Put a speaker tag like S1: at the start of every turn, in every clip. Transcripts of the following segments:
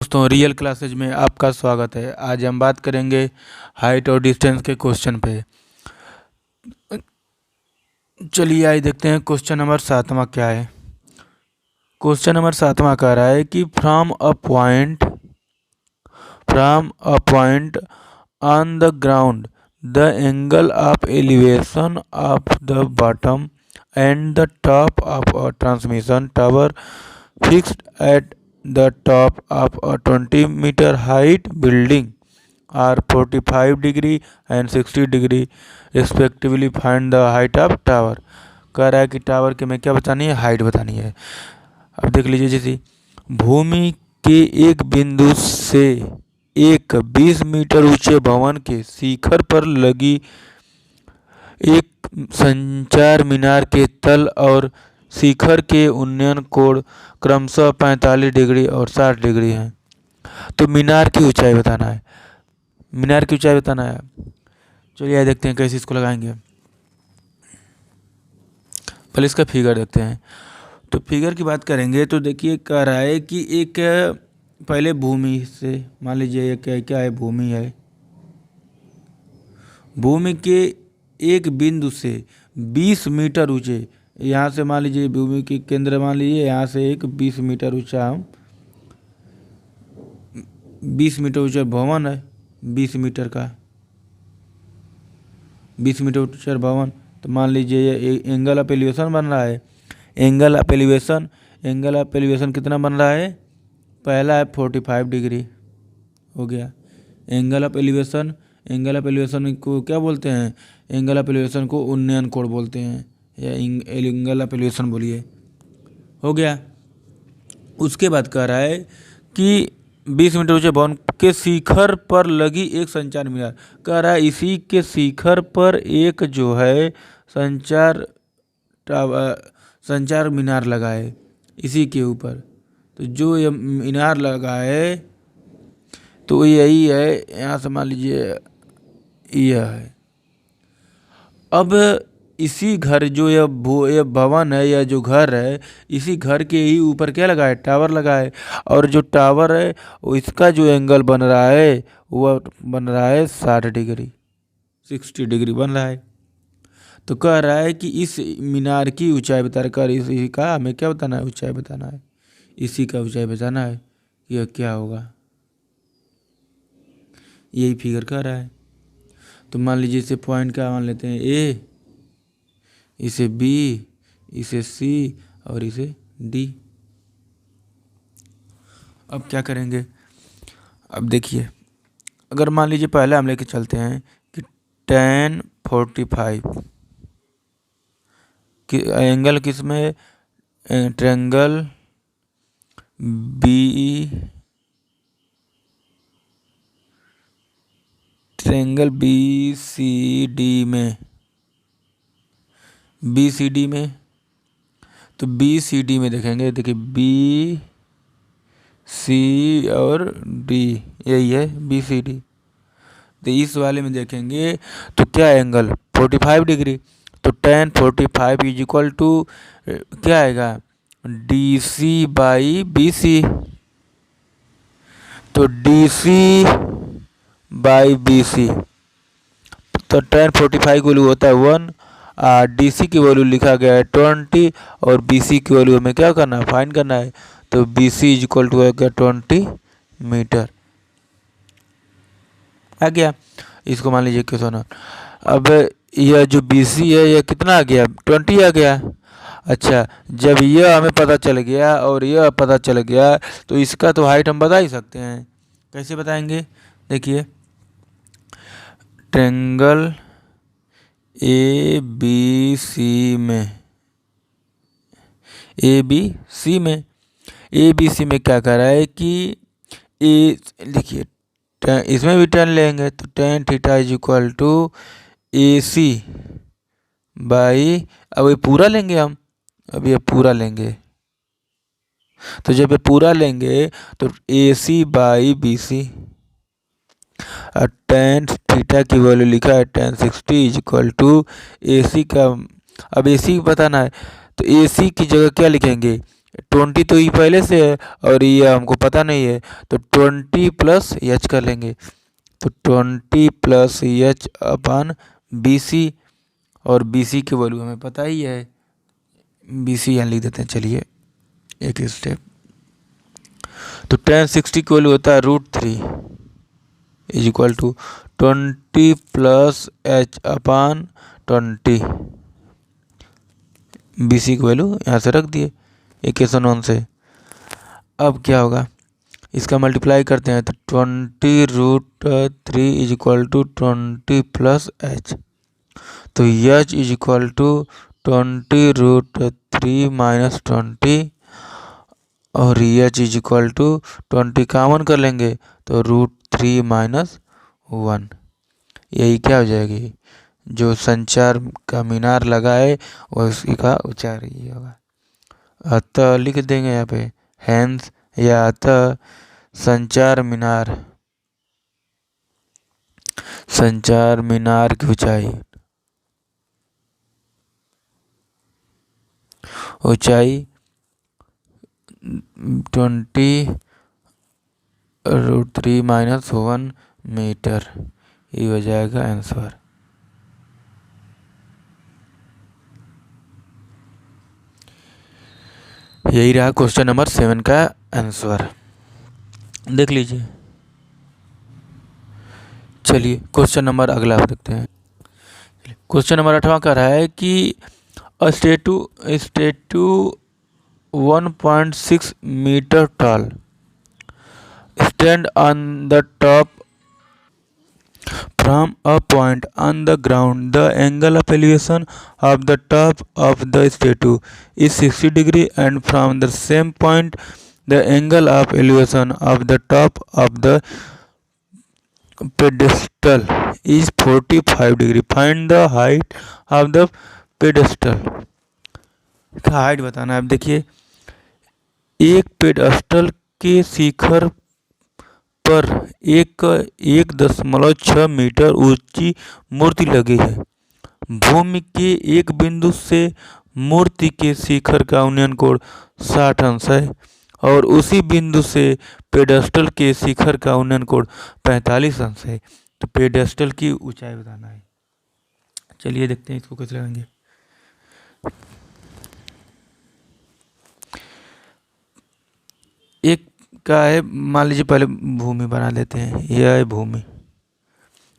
S1: दोस्तों real classes में आपका स्वागत है। आज हम बात करेंगे हाइट और डिस्टेंस के क्वेश्चन पे। चलिए आज देखते हैं क्वेश्चन नंबर 7वां क्या है। क्वेश्चन नंबर 7वां कह रहा है कि from a point on the ground the angle of elevation of the bottom and the top of a transmission tower fixed at the top of a 20 meter height building are 45 degree and 60 degree respectively. Find the height of tower। कह रहा है कि tower के में क्या बतानी है, height बतानी है। अब देख लीजिए, जैसे भूमि के एक बिंदु से एक 20 मीटर ऊंचे भवन के शिखर पर लगी एक संचार मीनार के तल और शिखर के उन्नयन कोण क्रमशः 45 डिग्री और 60 डिग्री हैं। तो मीनार की ऊंचाई बताना है। चलिए देखते हैं कैसे इसको लगाएंगे। पहले इसका फिगर देखते हैं। तो फिगर की बात करेंगे तो देखिए कह रहा है कि एक पहले भूमि से मान लीजिए ये क्या है, भूमि है। भूमि के एक बिंदु से 20 मीटर ऊंचे, यहाँ से मान लीजिए भूमि के केंद्र मान लीजिए, यहाँ से एक 20 मीटर ऊंचा 20 मीटर ऊंचा भवन है। 20 मीटर का 20 मीटर ऊंचा भवन, तो मान लीजिए ये एंगल ऑफ एलिवेशन बन रहा है। एंगल ऑफ एलिवेशन कितना बन रहा है? पहला है 45 डिग्री हो गया। एंगल ऑफ एलिवेशन को क्या बोलते हैं? एंगल ऑफ एलिवेशन को उन्नयन कोण बोलते हैं, या एंगल ऑफ एलिवेशन बोलिए, हो गया। उसके बाद कह रहा है कि 20 मीटर ऊंचे भवन के शिखर पर लगी एक संचार मीनार। कह रहा है इसी के शिखर पर एक जो है संचार मीनार लगा है इसी के ऊपर। तो जो ये मीनार लगा है तो यही है, यहाँ से मान लीजिए यह है। अब इसी घर जो ये भवन है या जो घर है, इसी घर के ही ऊपर क्या लगा है? टावर लगा है। और जो टावर है वो इसका जो एंगल बन रहा है वह बन रहा है 60 डिग्री बन रहा है। तो कह रहा है कि इस मीनार की ऊंचाई बता कर इसी का हमें क्या बताना है? ऊंचाई बताना है। इसी का ऊंचाई बताना है, यह क्या होगा, यही फिगर कह रहा है। तो मान लीजिए इसे पॉइंट क्या मान लेते हैं? ए, इसे बी, इसे सी और इसे डी। अब क्या करेंगे? अब देखिए, अगर मान लीजिए पहले हम लेके चलते हैं कि tan 45 कि एंगल किस में? ट्रायंगल बी सी डी में, तो बी सी डी में देखेंगे। देखिए बी सी और डी, यही है बी सी डी। तो इस वाले में देखेंगे तो क्या एंगल 45 डिग्री। तो tan 45 इज इक्वल टू क्या आएगा? D C by B C. तो D C by B C, तो tan 45 की वैल्यू होता है 1, डी सी की वैल्यू लिखा गया है 20 और बी सी की वैल्यू हमें क्या करना है? फाइंड करना है। तो B C is equal to आ गया 20 मीटर आ गया। इसको मान लीजिए क्वेश्चन। अब यह जो बी सी है यह कितना आ गया? 20 आ गया। अच्छा, जब यह हमें पता चल गया और यह पता चल गया तो इसका तो हाइट हम बता ही सकते हैं। कैसे बताएंगे? देखिए ट्रायंगल ए बी सी में क्या कर रहा है कि ए, देखिए इसमें भी tan लेंगे तो tan theta is equal to A C by, अब ये पूरा लेंगे हम, अब ये पूरा लेंगे। तो जब ये पूरा लेंगे तो ए सी बाई बी सी, और tan थीटा की वैल्यू लिखा है tan 60 is equal to A सी का। अब ए सी बताना है तो ए सी की जगह क्या लिखेंगे? 20 तो ये पहले से है और ये हमको पता नहीं है, तो 20 प्लस एच कर लेंगे। तो 20 plus h upon B C, और बी सी की वैल्यू हमें पता ही है, बी सी यहाँ लिख देते हैं। चलिए एक स्टेप, तो tan 60 की वैल्यू होता है √3 is equal to 20 plus h upon 20। B C की वैल्यू यहाँ से रख दिए इक्वेशन 1 से। अब क्या होगा, इसका मल्टीप्लाई करते हैं, तो 20√3 is equal to 20 plus H, तो H is equal to 20√3 minus 20, और H is equal to 20 common कर लेंगे तो √3 माइनस 1। यही क्या हो जाएगी, जो संचार का मीनार लगा है उसी का उच्चार ये होगा। अतः लिख देंगे यहाँ पे हैंस, या अतः संचार मीनार, संचार मीनार की ऊंचाई, ऊंचाई 20√3 माइनस 1 मीटर, ये हो जाएगा आंसर। यही रहा क्वेश्चन नंबर 7 का आंसर, देख लीजिए। चलिए क्वेश्चन नंबर अगला देखते हैं। क्वेश्चन नंबर 8वां कह रहा है कि statue 1.6 metre tall stand on the top from a point on the ground. The angle of elevation of the top of the statue is 60 degree, and from the same point the angle of elevation of the top of the pedestal is 45 degree. Find the height of the pedestal. Height बताना है। अब देखिए, एक pedestal के शिखर पर 1.6 metre ऊंची मूर्ति लगी है। भूमि के एक बिंदु से मूर्ति के शिखर का उन्नयन कोण 60 अंश है, और उसी बिंदु से पेडस्टल के शिखर का उन्नयन कोण 45 अंश है। तो पेडस्टल की ऊंचाई बताना है। चलिए देखते हैं इसको कैसे लगाएंगे। एक का है, मान लीजिए पहले भूमि बना लेते हैं, यह है भूमि,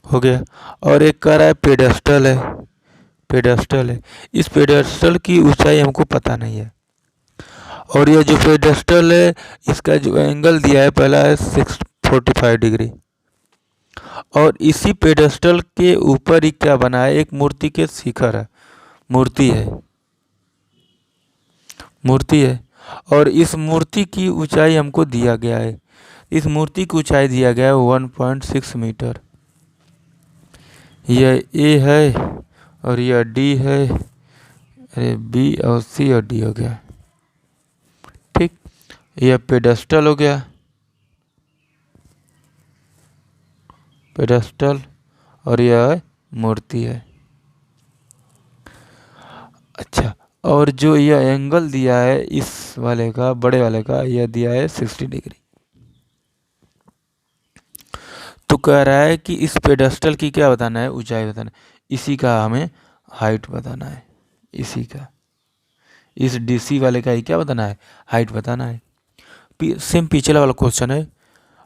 S1: हो गया। और एक का रहा है पेडस्टल है, पेडस्टल है। इस पेडस्टल की ऊंचाई हमको पता नहीं है, और यह जो पेडस्टल है इसका जो एंगल दिया है पहला है 645 डिग्री, और इसी पेडस्टल के ऊपर ही क्या बना है, एक मूर्ति के शिखर है, मूर्ति है, मूर्ति है। और इस मूर्ति की ऊंचाई हमको दिया गया है, इस मूर्ति की ऊंचाई दिया गया है 1.6 मीटर। यह ए है और यह डी है, अरे बी और सी और डी हो गया, ठीक। यह पेडस्टल हो गया, पेडस्टल, और यह मूर्ति है। अच्छा, और जो यह एंगल दिया है इस वाले का, बड़े वाले का, यह दिया है 60 डिग्री। तो कह रहा है कि इस पेडस्टल की क्या बताना है, ऊंचाई बताना है, इसी का हमें हाइट बताना है, इसी का, इस डीसी वाले का ही क्या बताना है, हाइट बताना है। सेम पिछले वाला क्वेश्चन है।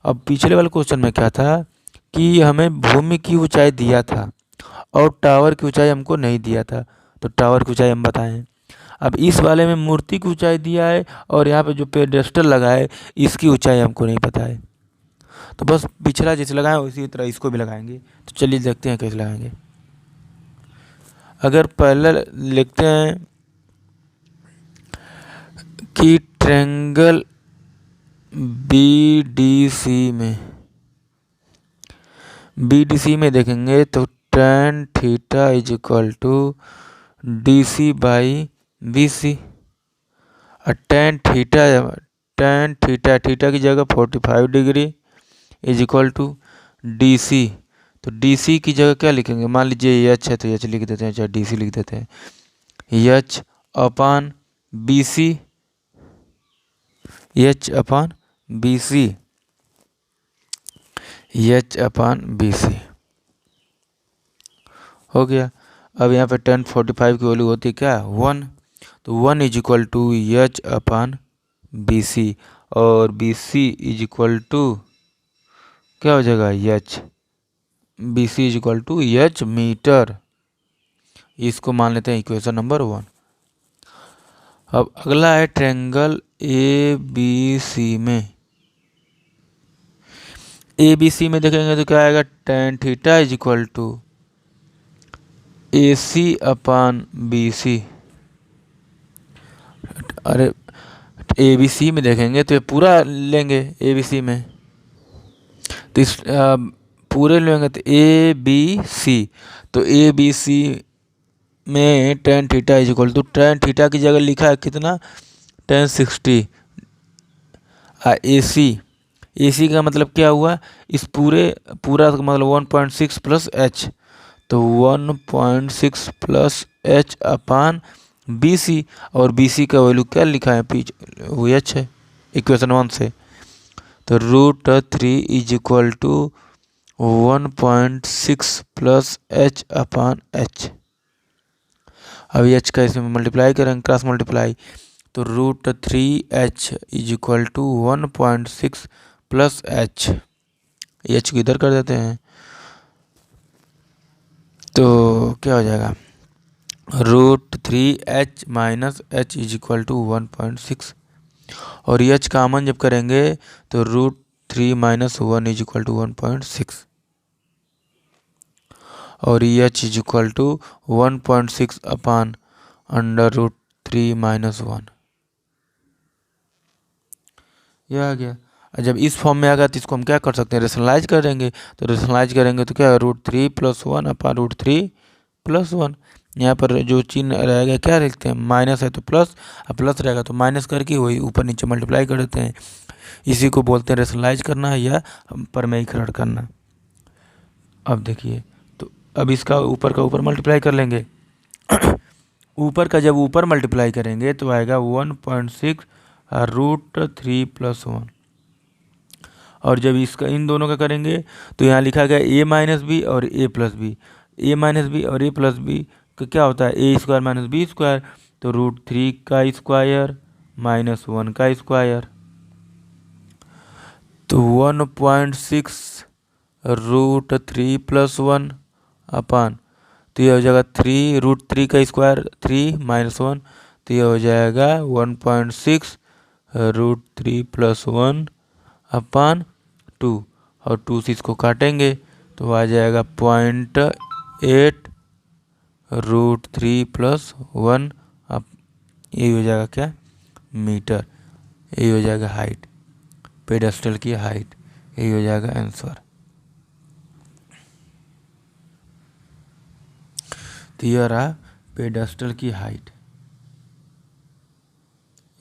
S1: अब पिछले वाले क्वेश्चन में क्या था कि हमें भूमि की ऊंचाई दिया था और टावर की ऊंचाई हमको नहीं दिया था, तो टावर की ऊंचाई हम बताएं। अब इस वाले में मूर्ति की ऊंचाई दिया है और यहाँ पे जो पेडेस्टल लगा है इसकी ऊंचाई हमको नहीं पता है, तो बस पिछला जैसे लगाए उसी तरह इसको भी लगाएंगे। तो चलिए देखते हैं कैसे लगाएंगे। अगर पहले लिखते हैं कि ट्रायंगल BDC में देखेंगे तो tan theta is equal to DC by BC, और tan थीटा की जगह 45 degree is equal to DC। तो DC की जगह क्या लिखेंगे, मान लीजिए H है तो H लिख देते हैं, चाहे DC लिख देते हैं, H अपान BC एच अपान बी सी, एच अपान बी सी हो गया। अब यहाँ पे 1045 की वैल्यू होती है क्या 1, तो 1 is equal to H upon B C, और B C is equal to क्या हो जाएगा H, B C is equal to H metre. इसको मान लेते हैं इक्वेशन नंबर 1। अब अगला है ट्रायंगल ए बी सी में, ए बी सी में देखेंगे तो क्या आएगा tan theta is equal to A C upon B C. अरे ए बी सी में देखेंगे तो ये पूरा लेंगे ए बी सी में, तो इस पूरे लेंगे तो ए बी सी, तो ए बी सी में tan theta is equal to tan theta की जगह लिखा है कितना tan 60, ए सी का मतलब क्या हुआ इस पूरा का मतलब 1.6 प्लस एच, तो 1.6 plus h upon B C, और बी सी का वैल्यू क्या लिखा है पीछे वो एच है इक्वेशन 1 से, तो √3 is equal to 1.6 plus h upon h. अब एच का इसमें मल्टीप्लाई करेंगे क्रॉस मल्टीप्लाई, तो √3h is equal to 1.6 plus h, h को इधर कर देते हैं तो क्या हो जाएगा √3h minus h is equal to 1.6, और एच कामन जब करेंगे तो √3 माइनस 1 इज इक्वल टू 1.6, और H is equal to 1.6 upon √3 minus 1, यह आ गया। जब इस फॉर्म में आ गया तो इसको हम क्या कर सकते हैं रेशनलाइज करेंगे, तो रेशनलाइज करेंगे तो क्या है √3 + 1 अपान √3 + 1, यहाँ पर जो चिन्ह रहेगा क्या लिखते हैं माइनस है तो प्लस, और प्लस रहेगा तो माइनस करके वही ऊपर नीचे मल्टीप्लाई कर देते हैं। इसी को बोलते हैं रेशनलाइज करना या परमेयीकरण करना। अब देखिए तो अब इसका ऊपर का ऊपर मल्टीप्लाई कर लेंगे ऊपर का जब ऊपर मल्टीप्लाई करेंगे तो आएगा 1.6 √3 + 1, और जब इसका इन दोनों का करेंगे तो यहाँ लिखा गया a माइनस बी और a plus b, a minus b और a प्लस बी का क्या होता है a square minus b square, तो √3 का स्क्वायर माइनस 1 का स्क्वायर, तो 1.6 √3 + 1 अपान, तो यह हो जाएगा 3 √3 का स्क्वायर 3 माइनस 1, तो यह हो जाएगा 1.6 √3 + 1 अपान 2, और 2 से इसको काटेंगे तो आ जाएगा 0.8 √3 + 1 अब यही हो जाएगा क्या मीटर, यही हो जाएगा हाइट, पेडेस्टल की हाइट, यही हो जाएगा आंसर। तो यह रहा पेडेस्टल की हाइट,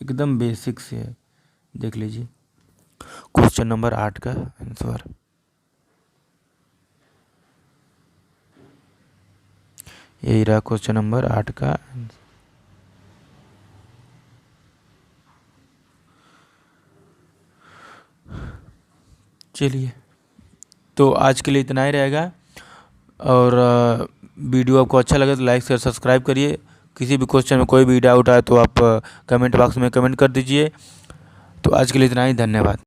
S1: एकदम बेसिक से है, देख लीजिए क्वेश्चन नंबर 8 का आंसर। यही रहा क्वेश्चन नंबर 8 का आंसर। चलिए तो आज के लिए इतना ही रहेगा, और वीडियो आपको अच्छा लगे तो लाइक शेयर सब्सक्राइब करिए। किसी भी क्वेश्चन में कोई भी डाउट आए तो आप कमेंट बॉक्स में कमेंट कर दीजिए। तो आज के लिए इतना ही, धन्यवाद।